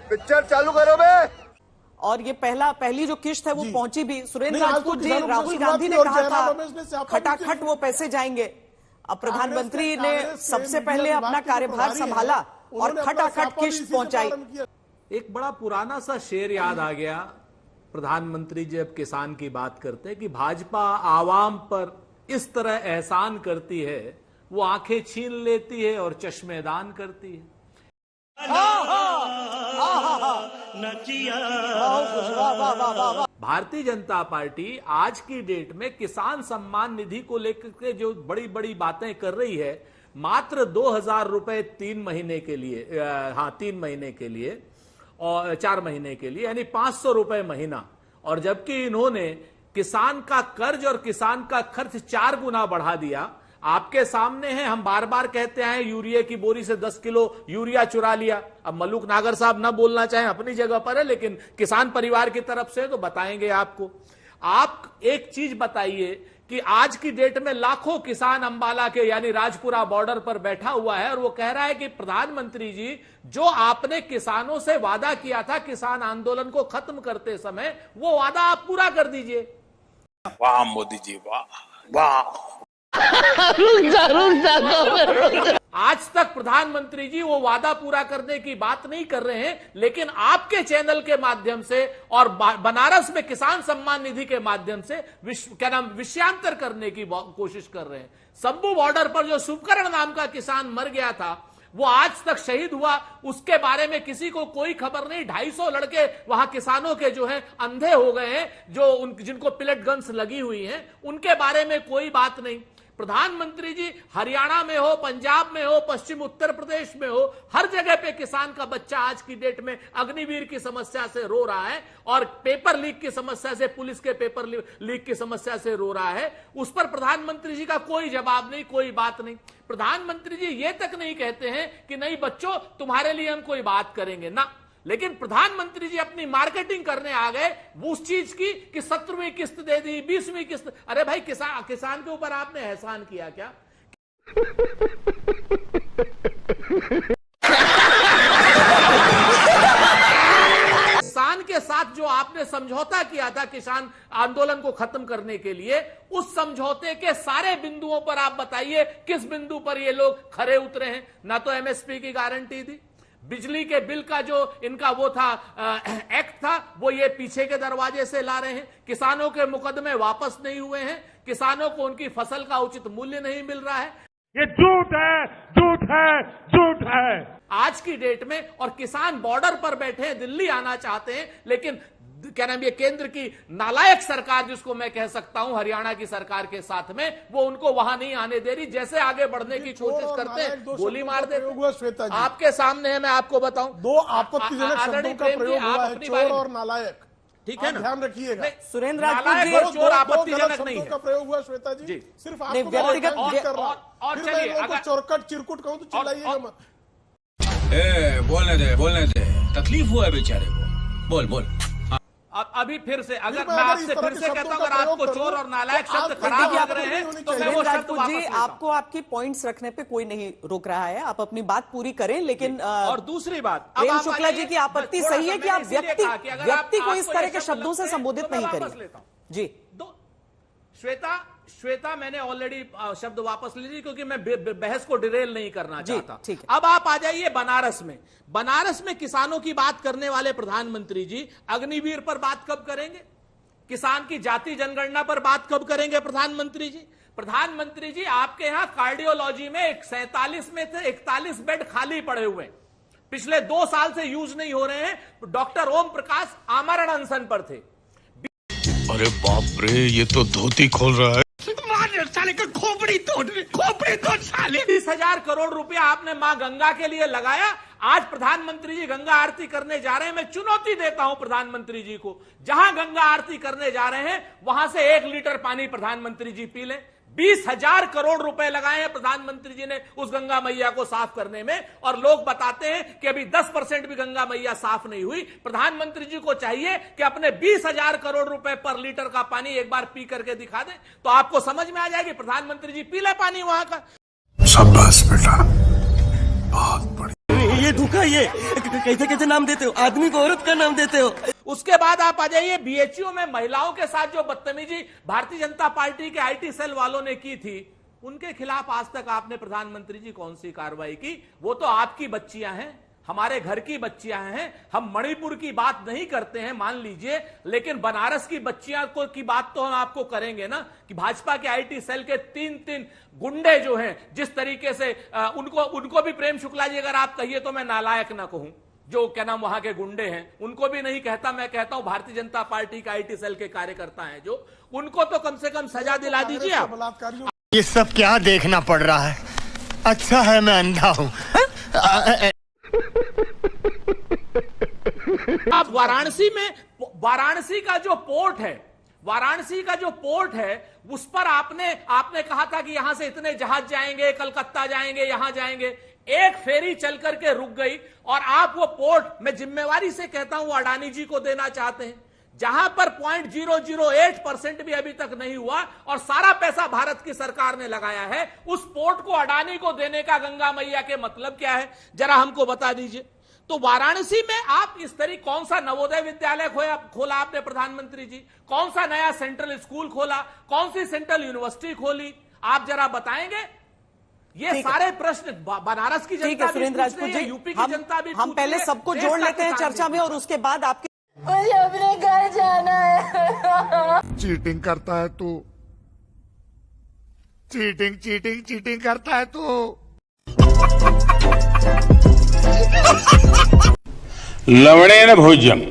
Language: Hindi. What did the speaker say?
पिक्चर चालू करो बे। और ये पहली जो किश्त है वो पहुंची भी। सुरेंद्र नहीं, आज राजपूत तो जी, किसानों राहुल से गांधी ने शुरुआत कहा की और जयराम रमेश ने था स्यापा भी खटाखट की। वो पैसे जाएंगे। अब प्रधानमंत्री ने कांग्रेस के सबसे मीडिया पहले विभाग अपना के जो कार्यभार प्रभारी हैं, संभाला और उन्होंने अपना खटाखट स्यापा भी किश्त इसी से पहुंचाई। प्रारंभ किया। एक बड़ा पुराना सा शेर याद आ गया। प्रधानमंत्री जब किसान की बात करते हैं कि भाजपा आवाम पर इस तरह एहसान करती है, वो आंखें छीन लेती है और चश्मेदान करती है। भारतीय जनता पार्टी आज की डेट में किसान सम्मान निधि को लेकर के जो बड़ी बड़ी बातें कर रही है, मात्र 2,000 रुपए 3 महीने के लिए, 3 महीने के लिए और 4 महीने के लिए, यानी 500 रुपए महीना। और जबकि इन्होंने किसान का कर्ज और किसान का खर्च 4 गुना बढ़ा दिया। आपके सामने है, हम बार बार कहते हैं यूरिया की बोरी से 10 किलो यूरिया चुरा लिया। अब मल्लुक नागर साहब ना बोलना चाहें, अपनी जगह पर है, लेकिन किसान परिवार की तरफ से तो बताएंगे आपको। आप एक चीज बताइए कि आज की डेट में लाखों किसान अंबाला के यानी राजपुरा बॉर्डर पर बैठा हुआ है और वो कह रहा है कि प्रधानमंत्री जी, जो आपने किसानों से वादा किया था किसान आंदोलन को खत्म करते समय, वो वादा आप पूरा कर दीजिए। वाह मोदी जी, वाह वाह। आज तक प्रधानमंत्री जी वो वादा पूरा करने की बात नहीं कर रहे हैं, लेकिन आपके चैनल के माध्यम से और बनारस में किसान सम्मान निधि के माध्यम से विषयांतर करने की कोशिश कर रहे हैं। शंभू बॉर्डर पर जो शुभकरण नाम का किसान मर गया था, वो आज तक शहीद हुआ, उसके बारे में किसी को कोई खबर नहीं। 250 लड़के वहां किसानों के जो हैं अंधे हो गए हैं, जो जिनको पिलेट गन्स लगी हुई हैं, उनके बारे में कोई बात नहीं। प्रधानमंत्री जी, हरियाणा में हो, पंजाब में हो, पश्चिम उत्तर प्रदेश में हो, हर जगह पे किसान का बच्चा आज की डेट में अग्निवीर की समस्या से रो रहा है और पेपर लीक की समस्या से, पुलिस के पेपर लीक की समस्या से रो रहा है। उस पर प्रधानमंत्री जी का कोई जवाब नहीं, कोई बात नहीं। प्रधानमंत्री जी ये तक नहीं कहते हैं कि नहीं बच्चों, तुम्हारे लिए हम कोई बात करेंगे ना। लेकिन प्रधानमंत्री जी अपनी मार्केटिंग करने आ गए उस चीज की कि 17वीं किस्त दे दी, 20वीं किस्त। अरे भाई, किसान के ऊपर आपने एहसान किया क्या? किसान के साथ जो आपने समझौता किया था किसान आंदोलन को खत्म करने के लिए, उस समझौते के सारे बिंदुओं पर आप बताइए किस बिंदु पर ये लोग खरे उतरे हैं। ना तो एमएसपी की गारंटी दी, बिजली के बिल का जो इनका वो था एक्ट था, वो ये पीछे के दरवाजे से ला रहे हैं। किसानों के मुकदमे वापस नहीं हुए हैं, किसानों को उनकी फसल का उचित मूल्य नहीं मिल रहा है। ये झूठ है, झूठ है, झूठ है। आज की डेट में और किसान बॉर्डर पर बैठे हैं, दिल्ली आना चाहते हैं, लेकिन क्या नाम, ये केंद्र की नालायक सरकार जिसको मैं कह सकता हूं, हरियाणा की सरकार के साथ में, वो उनको वहां नहीं आने दे रही। जैसे आगे बढ़ने की कोशिश करते हैं, गोली मार देते। आपके सामने है, मैं आपको बताऊं, 2 आपत्तिजनक शब्दों का प्रयोग हुआ है, चोर और नालायक। ठीक है ना, ध्यान रखिएगा। सुरेंद्र राजपूत जी, और चोर आपत्तिजनक नहीं का प्रयोग हुआ श्वेता जी, सिर्फ आपको व्यक्तिगत कर रहा। और फिर मैं लोगों को चोरकट चिरकुट कहूं तो चिल्लाइएगा मत। बोलने दे, तकलीफ हुआ है बेचारे को। बोल बोल। अभी फिर से अगर मैं आपसे फिर से कहता हूं, अगर आपको चोर और नालायक शब्द खराब लग रहे हैं तो मैं वो शब्द वापस जी, लेता हूं। आपको आपकी पॉइंट्स रखने पे कोई नहीं रोक रहा है, आप अपनी बात पूरी करें, लेकिन और दूसरी बात, प्रेम शुक्ला जी की आपत्ति सही है कि आप व्यक्ति को इस तरह के शब्दों से संबोधित नहीं करिए जी। श्वेता, मैंने ऑलरेडी शब्द वापस ले ली क्योंकि मैं बहस को डिरेल नहीं करना चाहता। ठीक है। अब आप आ जाइए बनारस में किसानों की बात करने वाले प्रधानमंत्री जी अग्निवीर पर बात कब करेंगे? किसान की जाति जनगणना पर बात कब करेंगे प्रधानमंत्री जी? प्रधानमंत्री जी, आपके यहां कार्डियोलॉजी में 47 में से 41 बेड खाली पड़े हुए, पिछले 2 साल से यूज नहीं हो रहे हैं। डॉक्टर ओम प्रकाश आमरण अनशन पर थे। अरे बाप रे, ये तो धोती खोल रहा है। साले का खोपड़ी तोड़ साले। 30,000 करोड़ रुपया आपने मां गंगा के लिए लगाया। आज प्रधानमंत्री जी गंगा आरती करने जा रहे हैं। मैं चुनौती देता हूं प्रधानमंत्री जी को, जहां गंगा आरती करने जा रहे हैं वहां से 1 लीटर पानी प्रधानमंत्री जी पी लें। 20,000 करोड़ रुपए लगाए हैं प्रधानमंत्री जी ने उस गंगा मैया को साफ करने में, और लोग बताते हैं कि अभी 10% भी गंगा मैया साफ नहीं हुई। प्रधानमंत्री जी को चाहिए कि अपने 20,000 करोड़ रुपए पर लीटर का पानी एक बार पी करके दिखा दें, तो आपको समझ में आ जाएगी। प्रधानमंत्री जी पी ले पानी वहां का। शाबाश बेटा, बहुत बढ़िया। ये धोखा, ये कैसे कैसे नाम देते हो, आदमी को औरत का नाम देते हो। उसके बाद आप आ जाइए बीएचयू में महिलाओं के साथ जो बदतमीजी भारतीय जनता पार्टी के आईटी सेल वालों ने की थी, उनके खिलाफ आज तक आपने प्रधानमंत्री जी कौन सी कार्रवाई की? वो तो आपकी बच्चियां हैं, हमारे घर की बच्चियां हैं। हम मणिपुर की बात नहीं करते हैं मान लीजिए, लेकिन बनारस की बच्चियां को की बात तो हम आपको करेंगे ना, कि भाजपा के आईटी सेल के तीन गुंडे जो हैं, जिस तरीके से उनको भी प्रेम शुक्ला जी अगर आप कहिए तो मैं नालायक ना कहूं, जो क्या नाम वहां के गुंडे हैं उनको भी नहीं कहता, मैं कहता हूं भारतीय जनता पार्टी का आईटी सेल के कार्यकर्ता हैं जो, उनको तो कम से कम सजा दिला दीजिए आप। ये सब क्या देखना पड़ रहा है? अच्छा है मैं अंधा हूँ। आप वाराणसी का जो पोर्ट है उस पर आपने कहा था कि यहां से इतने जहाज जाएंगे, कलकत्ता जाएंगे, यहां जाएंगे। एक फेरी चल करके रुक गई और आप वो पोर्ट, मैं जिम्मेवारी से कहता हूं, अडानी जी को देना चाहते हैं, जहां पर 0.008% भी अभी तक नहीं हुआ और सारा पैसा भारत की सरकार ने लगाया है। उस पोर्ट को अडानी को देने का गंगा मैया के मतलब क्या है, जरा हमको बता दीजिए। तो वाराणसी में आप इस तरह कौन सा नवोदय विद्यालय खोला आपने प्रधानमंत्री जी? कौन सा नया सेंट्रल स्कूल खोला? कौन सी सेंट्रल यूनिवर्सिटी खोली? आप जरा बताएंगे। ये सारे प्रश्न बनारस की जनता भी सुरेंद्र पूछ रही राजपूत है, जी, यूपी की जनता भी हम पहले सबको जोड़ लेते हैं चर्चा में और उसके बाद आपके मुझे अपने घर जाना है। चीटिंग करता है तू, चीटिंग करता है तू। लवणेन भोज्यम